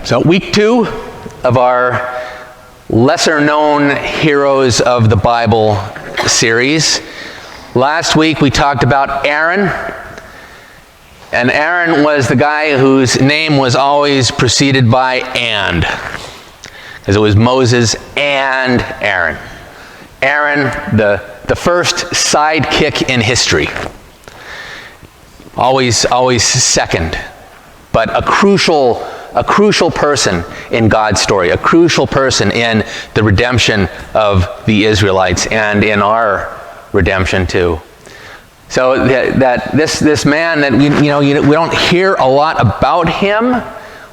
So week 2 of our lesser known heroes of the Bible series. Last week we talked about Aaron. And Aaron was the guy whose name was always preceded by "and." Because it was Moses and Aaron. Aaron, the first sidekick in history. Always second. But a crucial person in God's story, a crucial person in the redemption of the Israelites and in our redemption too. So this man that we don't hear a lot about him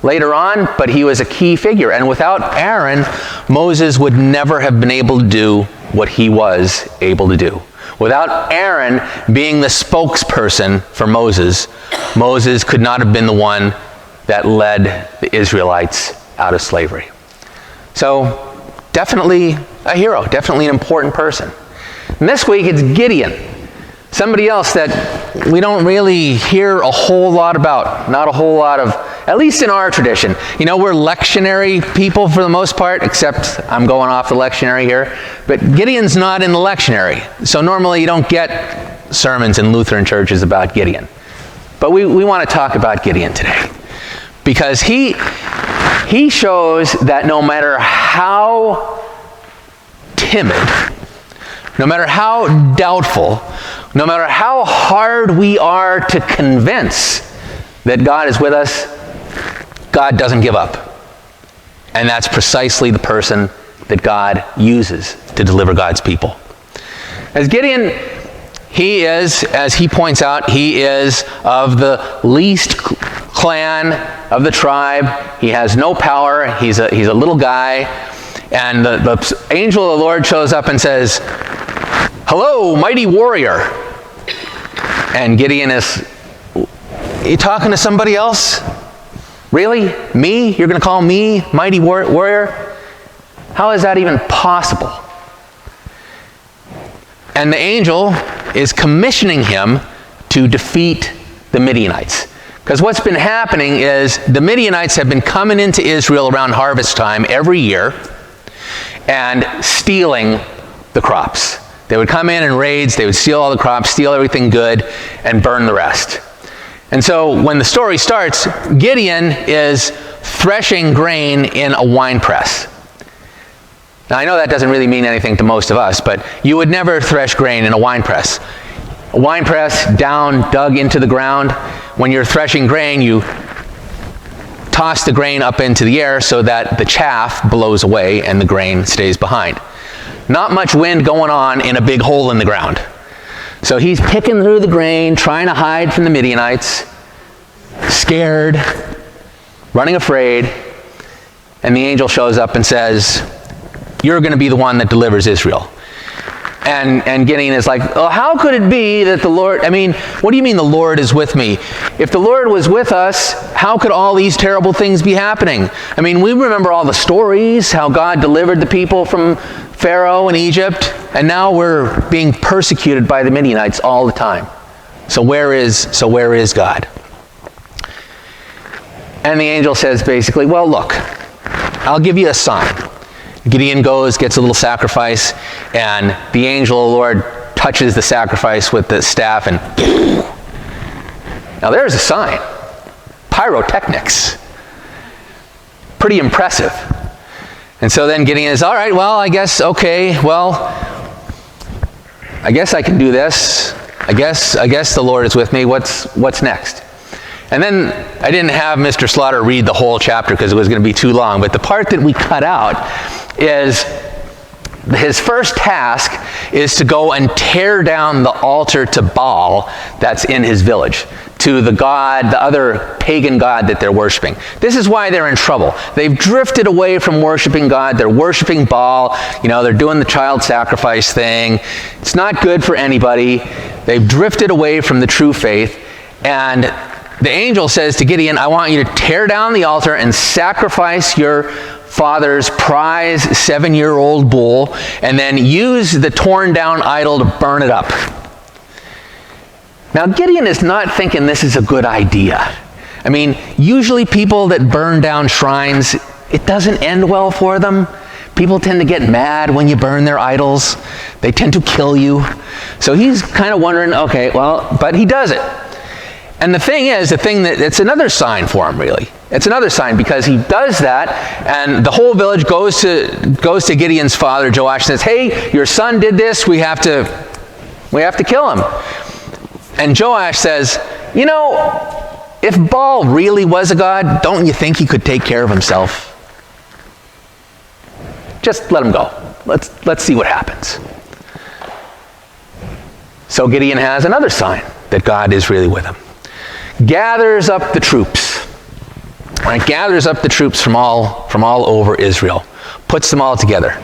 later on, but he was a key figure. And without Aaron, Moses would never have been able to do what he was able to do. Without Aaron being the spokesperson for Moses, Moses could not have been the one that led the Israelites out of slavery. So, definitely a hero, definitely an important person. And this week it's Gideon, somebody else that we don't really hear a whole lot about, not a whole lot of, at least in our tradition. You know, we're lectionary people for the most part, except I'm going off the lectionary here, but Gideon's not in the lectionary. So normally you don't get sermons in Lutheran churches about Gideon. But we want to talk about Gideon today. Because he shows that no matter how timid, no matter how doubtful, no matter how hard we are to convince that God is with us, God doesn't give up. And that's precisely the person that God uses to deliver God's people. As Gideon, he is, as he points out, he is of the least clan of the tribe. He has no power. He's a little guy. And the angel of the Lord shows up and says, "Hello, mighty warrior." And Gideon is, "You talking to somebody else? Really? Me? You're going to call me mighty warrior? How is that even possible?" And the angel is commissioning him to defeat the Midianites. Because what's been happening is the Midianites have been coming into Israel around harvest time every year and stealing the crops. They would come in raids, they would steal all the crops, steal everything good, and burn the rest. And so when the story starts, Gideon is threshing grain in a wine press. Now I know that doesn't really mean anything to most of us, but you would never thresh grain in a wine press. A wine press dug into the ground. When you're threshing grain, you toss the grain up into the air so that the chaff blows away and the grain stays behind. Not much wind going on in a big hole in the ground. So he's picking through the grain, trying to hide from the Midianites, scared, running afraid, and the angel shows up and says, "You're going to be the one that delivers Israel." And Gideon is like, "Oh, how could it be that the Lord, what do you mean the Lord is with me? If the Lord was with us, how could all these terrible things be happening? We remember all the stories, how God delivered the people from Pharaoh in Egypt, and now we're being persecuted by the Midianites all the time. So where is God?" And the angel says basically, "Well, look, I'll give you a sign." Gideon goes, gets a little sacrifice, and the angel of the Lord touches the sacrifice with the staff, and now there's a sign. Pyrotechnics. Pretty impressive. And so then Gideon is, all right, well, I guess I can do this. I guess the Lord is with me. What's next? And then I didn't have Mr. Slaughter read the whole chapter because it was going to be too long, but the part that we cut out is his first task is to go and tear down the altar to Baal that's in his village, to the other pagan god that they're worshiping. This is why they're in trouble. They've drifted away from worshiping God. They're worshiping Baal. They're doing the child sacrifice thing. It's not good for anybody. They've drifted away from the true faith. And the angel says to Gideon, "I want you to tear down the altar and sacrifice your father's prize 7-year-old bull, and then use the torn down idol to burn it up." Now Gideon is not thinking this is a good idea. I mean, usually people that burn down shrines, it doesn't end well for them. People tend to get mad when you burn their idols. They tend to kill you. So he's kind of wondering, okay, well, but he does it. And the thing is, it's another sign for him, really. It's another sign because he does that, and the whole village goes to Gideon's father, Joash, and says, hey, your son did this, we have to kill him. And Joash says, you know, if Baal really was a god, don't you think he could take care of himself? Just let him go. Let's see what happens. So Gideon has another sign that God is really with him. Gathers up the troops. Right? Gathers up the troops from all over Israel. Puts them all together.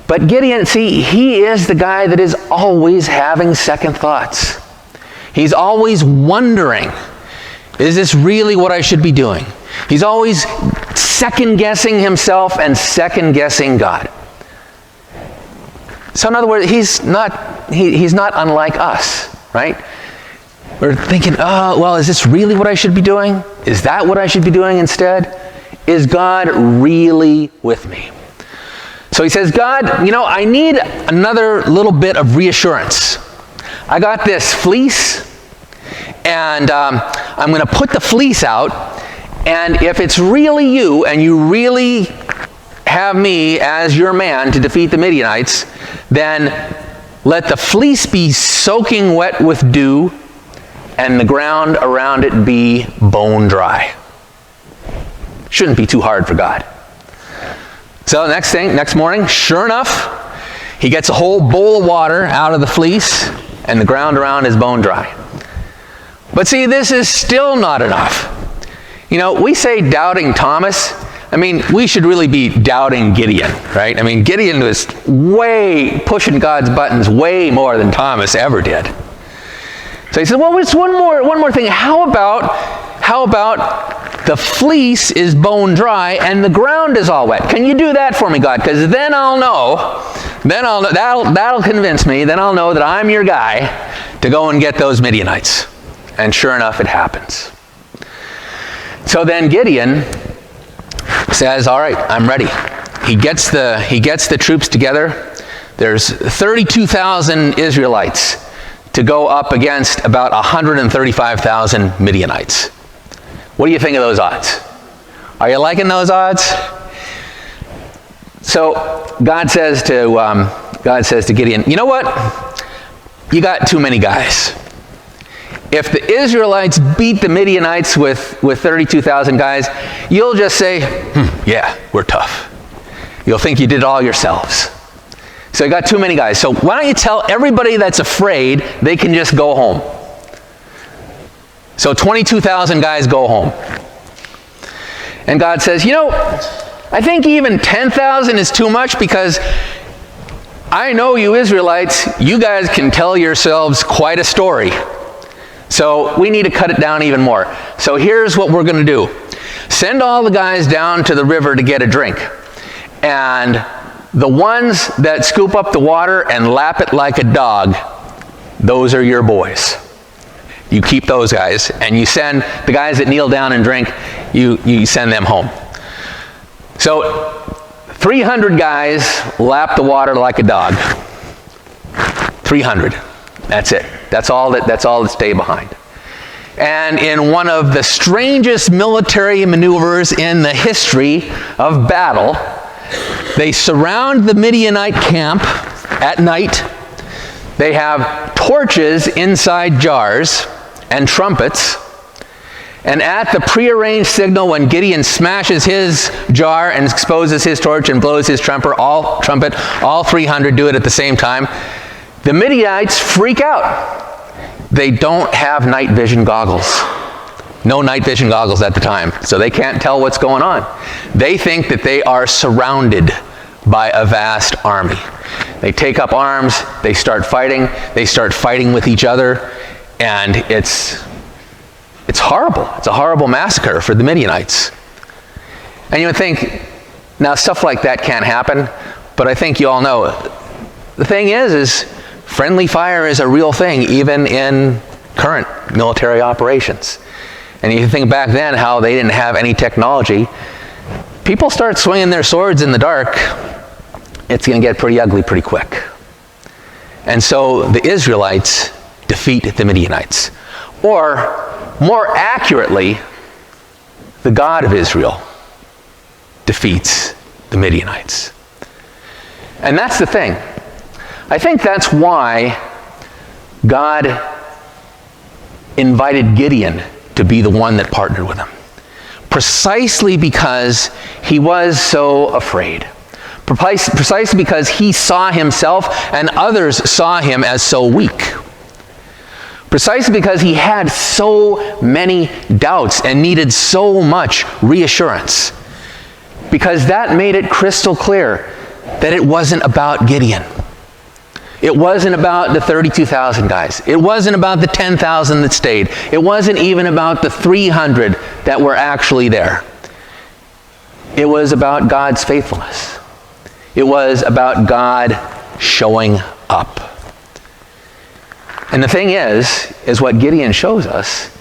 But Gideon, see, he is the guy that is always having second thoughts. He's always wondering, is this really what I should be doing? He's always second-guessing himself and second-guessing God. So in other words, he's not unlike us, right? We're thinking, oh, well, is this really what I should be doing? Is that what I should be doing instead? Is God really with me? So he says, God, you know, I need another little bit of reassurance. I got this fleece, and I'm going to put the fleece out, and if it's really you, and you really have me as your man to defeat the Midianites, then let the fleece be soaking wet with dew, and the ground around it be bone dry. Shouldn't be too hard for God. So next morning, sure enough, he gets a whole bowl of water out of the fleece, and the ground around is bone dry. But see, this is still not enough. You know, we say doubting Thomas. I mean, we should really be doubting Gideon, right? I mean, Gideon was way pushing God's buttons way more than Thomas ever did. So he said, well, just one more thing. How about the fleece is bone dry and the ground is all wet? Can you do that for me, God? Because then I'll know. That'll convince me. Then I'll know that I'm your guy to go and get those Midianites. And sure enough, it happens. So then Gideon says, all right, I'm ready. He gets the troops together. There's 32,000 Israelites to go up against about 135,000 Midianites. What do you think of those odds? Are you liking those odds? So God says to Gideon, you know what? You got too many guys. If the Israelites beat the Midianites with 32,000 guys, you'll just say, yeah, we're tough. You'll think you did it all yourselves. So you got too many guys. So why don't you tell everybody that's afraid they can just go home? So 22,000 guys go home. And God says, you know, I think even 10,000 is too much because I know you Israelites, you guys can tell yourselves quite a story. So we need to cut it down even more. So here's what we're going to do. Send all the guys down to the river to get a drink. And the ones that scoop up the water and lap it like a dog, those are your boys. You keep those guys, and you send the guys that kneel down and drink, you send them home. So 300 guys lap the water like a dog. 300. That's it. That's all that stay behind. And in one of the strangest military maneuvers in the history of battle, they surround the Midianite camp at night. They have torches inside jars and trumpets. And at the prearranged signal, when Gideon smashes his jar and exposes his torch and blows his trumpet, all 300 do it at the same time. The Midianites freak out. They don't have night vision goggles. No night vision goggles at the time, so they can't tell what's going on. They think that they are surrounded by a vast army. They take up arms, they start fighting with each other, and it's horrible. It's a horrible massacre for the Midianites. And you would think, now stuff like that can't happen, but I think you all know, the thing is friendly fire is a real thing, even in current military operations. And you think back then how they didn't have any technology. People start swinging their swords in the dark, it's going to get pretty ugly pretty quick. And so the Israelites defeat the Midianites. Or, more accurately, the God of Israel defeats the Midianites. And that's the thing. I think that's why God invited Gideon to be the one that partnered with him. Precisely because he was so afraid. Precisely because he saw himself and others saw him as so weak. Precisely because he had so many doubts and needed so much reassurance. Because that made it crystal clear that it wasn't about Gideon. It wasn't about the 32,000 guys. It wasn't about the 10,000 that stayed. It wasn't even about the 300 that were actually there. It was about God's faithfulness. It was about God showing up. And the thing is what Gideon shows us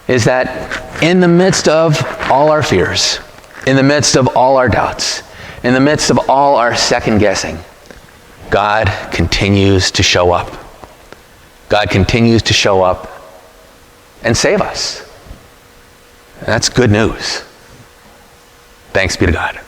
is that in the midst of all our fears, in the midst of all our doubts, in the midst of all our second guessing, God continues to show up. God continues to show up and save us. And that's good news. Thanks be to God.